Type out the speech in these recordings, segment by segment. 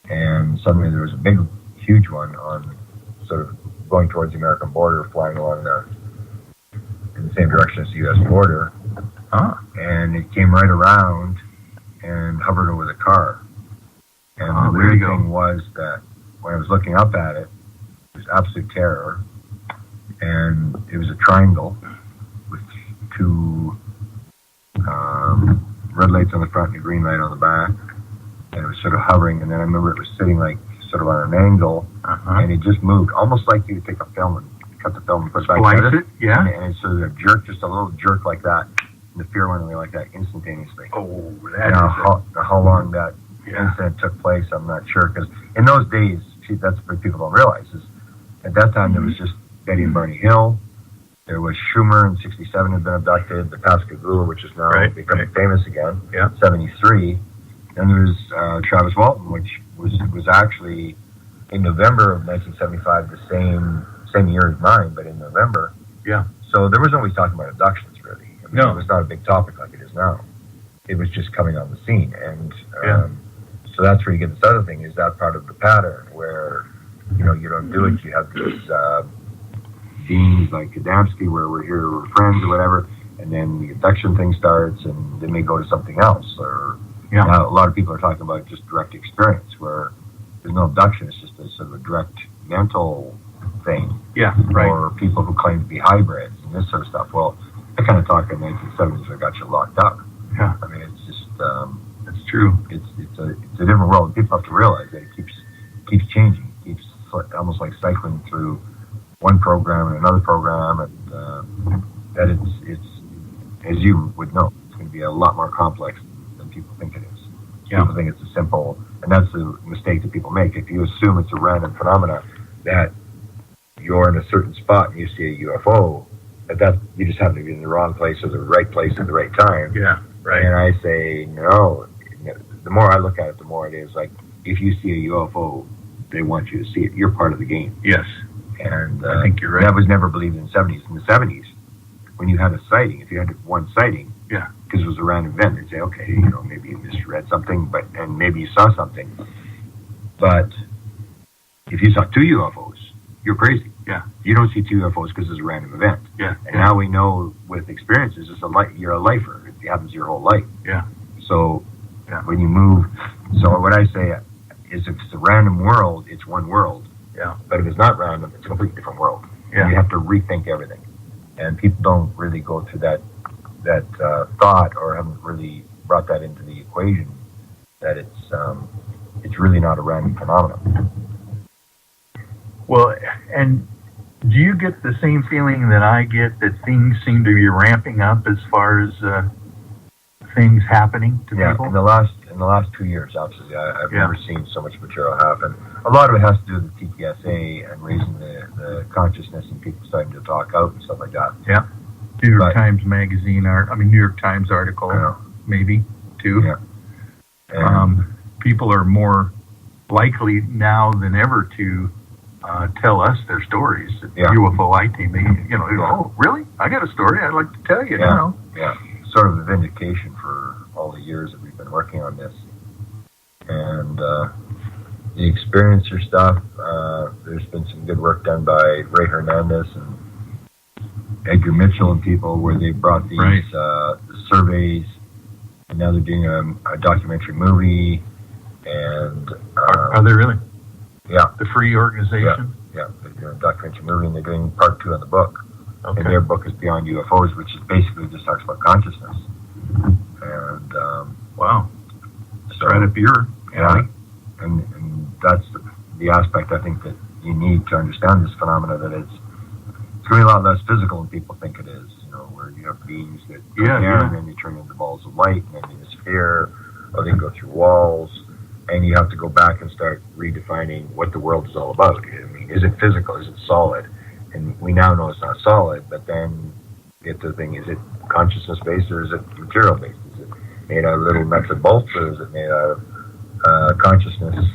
and suddenly there was a big, huge one on sort of going towards the American border, flying along in the same direction as the U.S. border. And it came right around and hovered over the car. And the weird thing was that when I was looking up at it, it was absolute terror. And it was a triangle with two red lights on the front and a green light on the back. And it was sort of hovering. And then I remember it was sitting like sort of on an angle. And it just moved, almost like you would take a film and cut the film and put it back together. Yeah. And it's sort of a jerk, just a little jerk like that. And the fear went away like that instantaneously. Oh, how long that incident took place, I'm not sure. Because in those days, that's what people don't realize, is at that time there was just Betty and Barney Hill. There was Schumer in 1967 had been abducted. The Pascagoula, which is now becoming famous again, 1973. Then there was Travis Walton, which was actually in November of 1975, the same year as mine, but in November. Yeah. So there was nobody talking about abductions, really. I mean, no. It was not a big topic like it is now. It was just coming on the scene. And so that's where you get this other thing, is that part of the pattern where, you don't do it. You have these deans like Adamski, where we're here, we're friends or whatever, and then the abduction thing starts, and then they go to something else. Or now a lot of people are talking about just direct experience, where there's no abduction, it's just a sort of a direct mental thing. Yeah, right. Or people who claim to be hybrids and this sort of stuff. Well, that kind of talk in the 1970s that got you locked up. Yeah. I mean, it's just... that's true. It's a different world. People have to realize that it keeps changing. It keeps almost like cycling through one program and another program, and that it's as you would know, it's going to be a lot more complex than people think it is. Yeah. People think it's a simple, and that's the mistake that people make. If you assume it's a random phenomena, that you're in a certain spot and you see a UFO, that you just happen to be in the wrong place or the right place at the right time. Yeah, right. And I say, no. The more I look at it, the more it is like, if you see a UFO, they want you to see it. You're part of the game. Yes. And I think you're right. That was never believed in the 70s. In the 70s, when you had a sighting, if you had one sighting, because it was a random event, they'd say, okay, maybe you misread something, and maybe you saw something. But if you saw two UFOs, you're crazy. Yeah. You don't see two UFOs because it's a random event. Yeah. And now we know with experiences, you're a lifer. It happens your whole life. Yeah. So when you move, so what I say is, if it's a random world, it's one world. Yeah. But if it's not random, it's a completely different world. Yeah. And you have to rethink everything. And people don't really go through that thought, or haven't really brought that into the equation, that it's really not a random phenomenon. Well, and do you get the same feeling that I get, that things seem to be ramping up as far as things happening to people? In the last 2 years, absolutely. I've never seen so much material happen. A lot of it has to do with the TTSA and raising the consciousness and people starting to talk out and stuff like that. Yeah. New York Times Magazine, New York Times article, maybe, too. Yeah. And people are more likely now than ever to tell us their stories. UFO IT, oh, really? I got a story I'd like to tell you, Yeah. Sort of a vindication for all the years that we've been working on this. And the experiencer stuff, there's been some good work done by Ray Hernandez and Edgar Mitchell and people, where they brought these surveys, and now they're doing a documentary movie. And are they really? Yeah. The Free Organization? Yeah, they're doing a documentary movie, and they're doing part 2 of the book. Okay. And their book is Beyond UFOs, which is basically just talks about consciousness. And wow, so right up your alley. And that's the aspect I think that you need to understand this phenomena, that it's going to be a lot less physical than people think it is. Where you have beings that go there, and then they turn into balls of light, and then they disappear, or they go through walls, and you have to go back and start redefining what the world is all about. I mean, is it physical? Is it solid? And we now know it's not solid, but then you get to the thing, is it consciousness-based or is it material-based? Is it made out of little nuts and bolts, or is it made out of consciousness?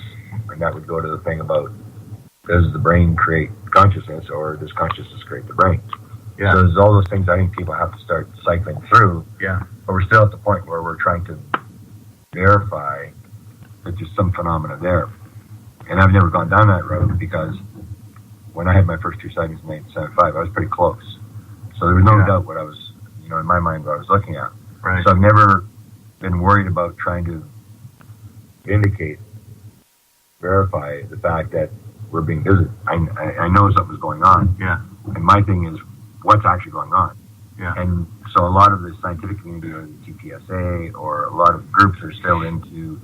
And that would go to the thing about, does the brain create consciousness, or does consciousness create the brain? Yeah. So there's all those things I think people have to start cycling through. Yeah. But we're still at the point where we're trying to verify that there's some phenomena there. And I've never gone down that road because when I had my first two sightings in 1975, I was pretty close. So there was no doubt what I was, in my mind, what I was looking at. Right. So I've never been worried about trying to verify the fact that we're being visited. I know something's going on. Yeah. And my thing is, what's actually going on? Yeah. And so a lot of the scientific community or the TTSA or a lot of groups are still into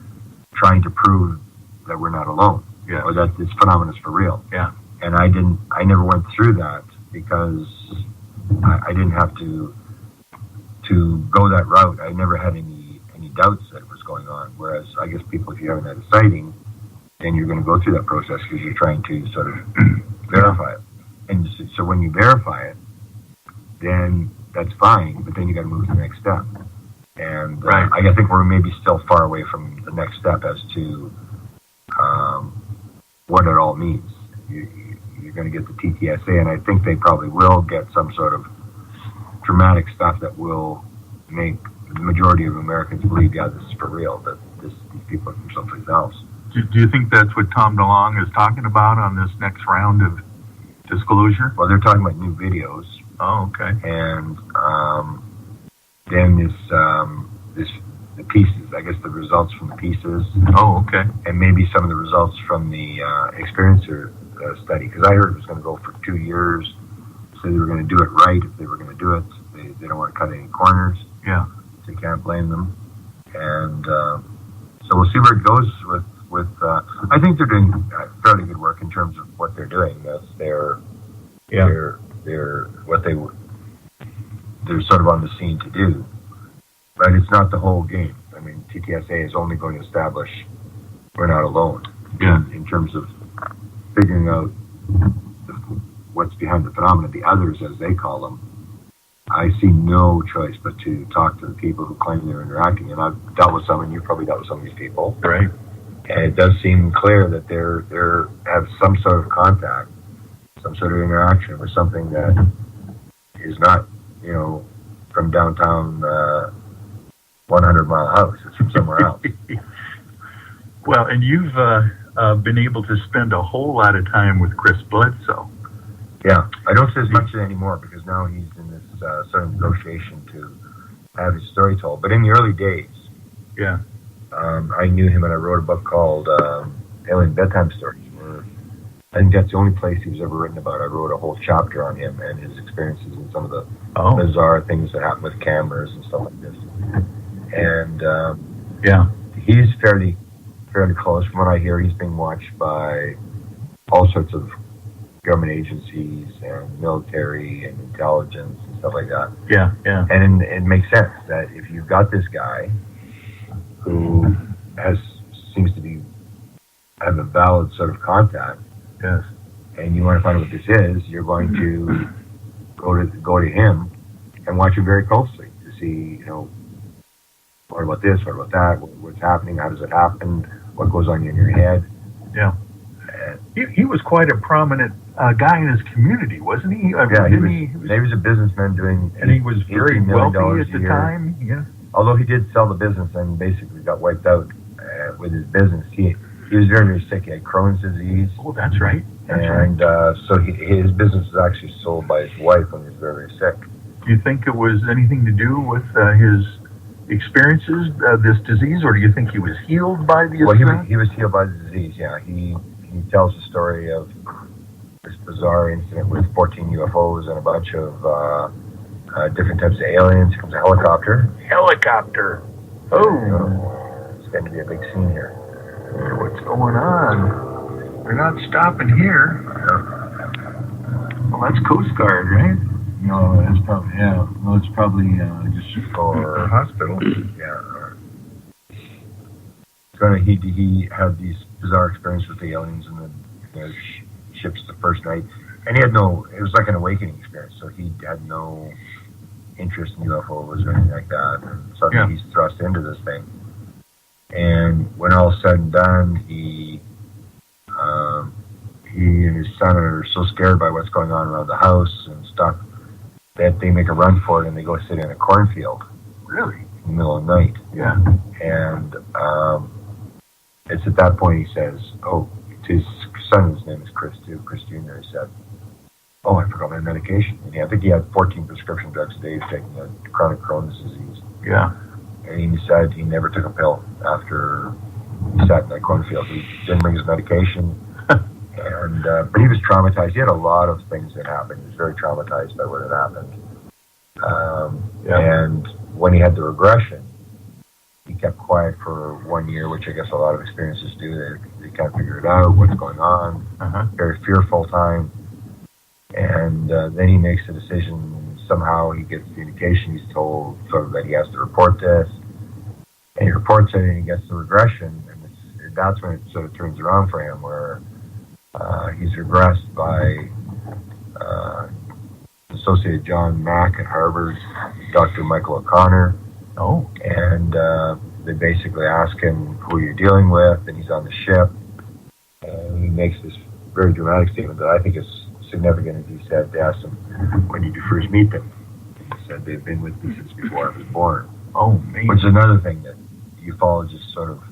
trying to prove that we're not alone. Yeah. Or that this phenomenon is for real. Yeah. And I never went through that because I didn't have to go that route. I never had any doubts that it was going on. Whereas I guess people, if you haven't had a sighting, then you're going to go through that process because you're trying to sort of verify it. And so when you verify it, then that's fine, but then you got to move to the next step. And I think we're maybe still far away from the next step as to what it all means. You're going to get the TTSA, and I think they probably will get some sort of dramatic stuff that will make the majority of Americans believe, this is for real, that these people are from someplace else. Do you think that's what Tom DeLonge is talking about on this next round of disclosure? Well, they're talking about new videos. Oh, okay. And then the pieces, I guess the results from the pieces. Oh, okay. And maybe some of the results from the experiencer study, because I heard it was going to go for 2 years, so they were going to do it right if they were going to do it. They don't want to cut any corners. Yeah. So you can't blame them. And so we'll see where it goes with I think they're doing fairly good work in terms of what they're doing. That's they're sort of on the scene to do. But it's not the whole game. I mean, TTSA is only going to establish we're not alone. Yeah. In terms of figuring out what's behind the phenomenon, the others, as they call them, I see no choice but to talk to the people who claim they're interacting. And I've dealt with some, and you've probably dealt with some of these people. Right. And it does seem clear that they're have some sort of contact, some sort of interaction with something that is not, from downtown 100 Mile House. It's from somewhere else. Well, and you've been able to spend a whole lot of time with Chris Bledsoe. Yeah, I don't say as much anymore because now he's in this sort of negotiation to have his story told. But in the early days, I knew him and I wrote a book called Alien Bedtime Stories. Where I think that's the only place he was ever written about. I wrote a whole chapter on him and his experiences and some of the bizarre things that happen with cameras and stuff like this. And he's fairly close. From what I hear, he's being watched by all sorts of government agencies and military and intelligence and stuff like that. Yeah, yeah. And it makes sense that if you've got this guy who seems to have a valid sort of contact, yes, and you want to find out what this is, you're going to go to him and watch him very closely to see, what about this, what about that, what's happening, how does it happen, what goes on in your head. Yeah. He was quite a prominent guy in his community, wasn't he? He was a businessman doing, and he was very wealthy at the time. Yeah. Although he did sell the business and basically got wiped out with his business, he was very, very sick. He had Crohn's disease. Oh, that's right. So his business was actually sold by his wife when he was very, very sick. Do you think it was anything to do with his experiences, this disease, or do you think he was healed by the disease? Well, he was healed by the disease, yeah. He tells the story of this bizarre incident with 14 UFOs and a bunch of different types of aliens. Here comes a helicopter. Helicopter! Oh! It's going to be a big scene here. What's going on? They're not stopping here. Well, that's Coast Guard, right? No, it's probably, No, it's probably just for hospital. Yeah. He had these bizarre experiences with the aliens and the ships the first night. And it was like an awakening experience. So he had no interest in UFOs or anything like that. And suddenly he's thrust into this thing. And when all is said and done, he and his son are so scared by what's going on around the house and stuff that they make a run for it and they go sit in a cornfield. Really? In the middle of the night. Yeah. And it's at that point he says, his son's name is Chris too, Chris Jr. He said, "Oh, I forgot my medication." And I think he had 14 prescription drugs a day taking a chronic Crohn's disease. Yeah. And he said he never took a pill after he sat in that cornfield. He didn't bring his medication. And but he was traumatized. He had a lot of things that happened. He was very traumatized by what had happened. And when he had the regression, he kept quiet for 1 year, which I guess a lot of experiences do. They can't figure it out, what's going on. Very fearful time. And then he makes a decision. Somehow he gets the indication. He's told sort of that he has to report this. And he reports it, and he gets the regression. And that's when it sort of turns around for him, where he's regressed by Associate John Mack at Harvard, Dr. Michael O'Connor. Oh. And they basically ask him who you're dealing with, and he's on the ship. And he makes this very dramatic statement that I think is significant. As he said, they asked him, "When did you first meet them?" And he said, "They've been with me since before I was born." Oh, man. Which is another thing that ufologists sort of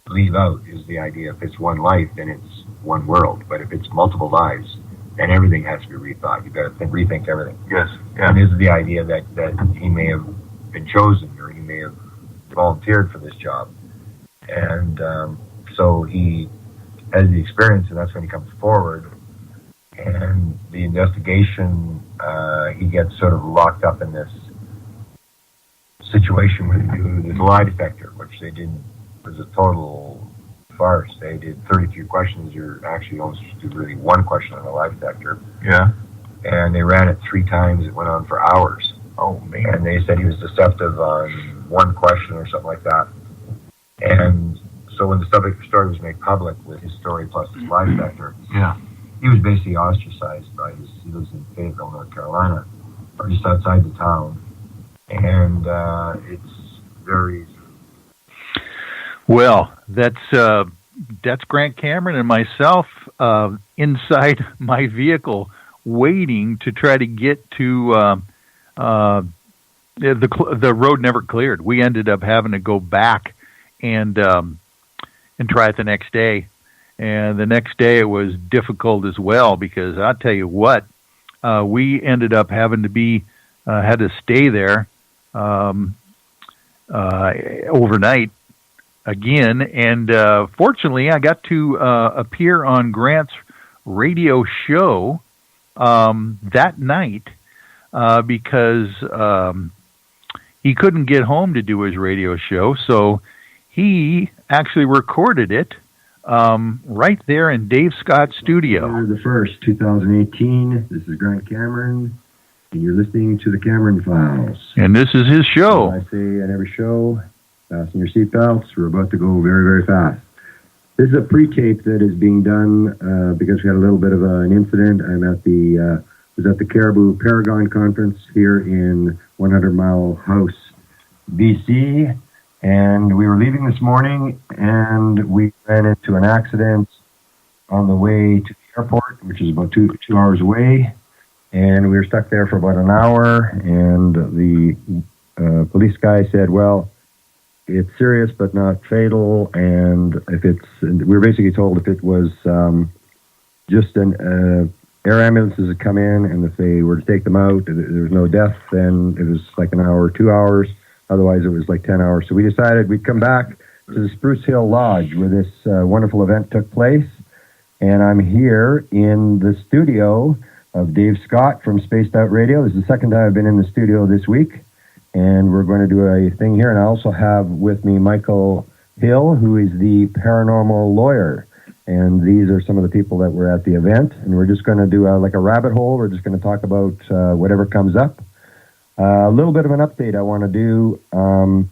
leave out, is the idea if it's one life, then it's one world. But if it's multiple lives, then everything has to be rethought. You've got to rethink everything. Yes. Yeah. And this is the idea that he may have been chosen, or he may have volunteered for this job. And so he has the experience, and that's when he comes forward. And the investigation, he gets sort of locked up in this situation where they do this lie detector, which they didn't, was a total farce. They did 33 questions. You're actually only supposed to do really one question on a lie detector. Yeah. And they ran it 3 times. It went on for hours. Oh, man. And they said he was deceptive on one question or something like that. And so when the story was made public with his story plus his lie detector, he was basically ostracized by he lives in Fayetteville, North Carolina, or just outside the town. And it's very... Well, that's Grant Cameron and myself inside my vehicle, waiting to try to get to the road. Never cleared. We ended up having to go back and try it the next day. And the next day it was difficult as well, because I'll tell you what, we ended up having to had to stay there overnight again. And fortunately, I got to appear on Grant's radio show that night because he couldn't get home to do his radio show. So he actually recorded it right there in Dave Scott's studio. November the 1st, 2018. This is Grant Cameron, and you're listening to the Cameron Files. And this is his show. As I say at every show, fasten your seatbelts. We're about to go very, very fast. This is a pre-tape that is being done because we had a little bit of an incident. I'm at was at the Caribou Paragon Conference here in 100 Mile House, BC. And we were leaving this morning, and we ran into an accident on the way to the airport, which is about two hours away. And we were stuck there for about an hour, and the police guy said, well, it's serious but not fatal, and we were basically told if it was just an air ambulances had come in, and if they were to take them out, there was no death, then it was like an hour or 2 hours. Otherwise, it was like 10 hours. So we decided we'd come back to the Spruce Hill Lodge where this wonderful event took place. And I'm here in the studio of Dave Scott from Spaced Out Radio. This is the second time I've been in the studio this week. And we're going to do a thing here. And I also have with me Michael Hill, who is the paranormal lawyer. And these are some of the people that were at the event. And we're just going to do like a rabbit hole. We're just going to talk about whatever comes up. A little bit of an update I want to do. An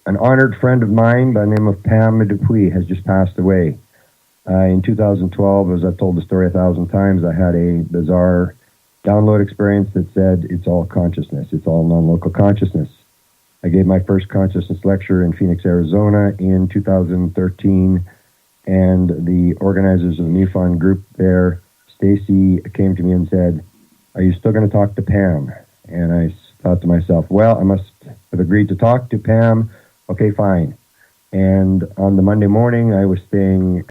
honored friend of mine by the name of Pam Dupuis has just passed away. In 2012, as I've told the story 1,000 times, I had a bizarre download experience that said it's all consciousness. It's all non-local consciousness. I gave my first consciousness lecture in Phoenix, Arizona in 2013, and the organizers of the MUFON group there, Stacy, came to me and said, are you still going to talk to Pam? And I thought to myself, well, I must have agreed to talk to Pam. Okay, fine. And on the Monday morning, I was staying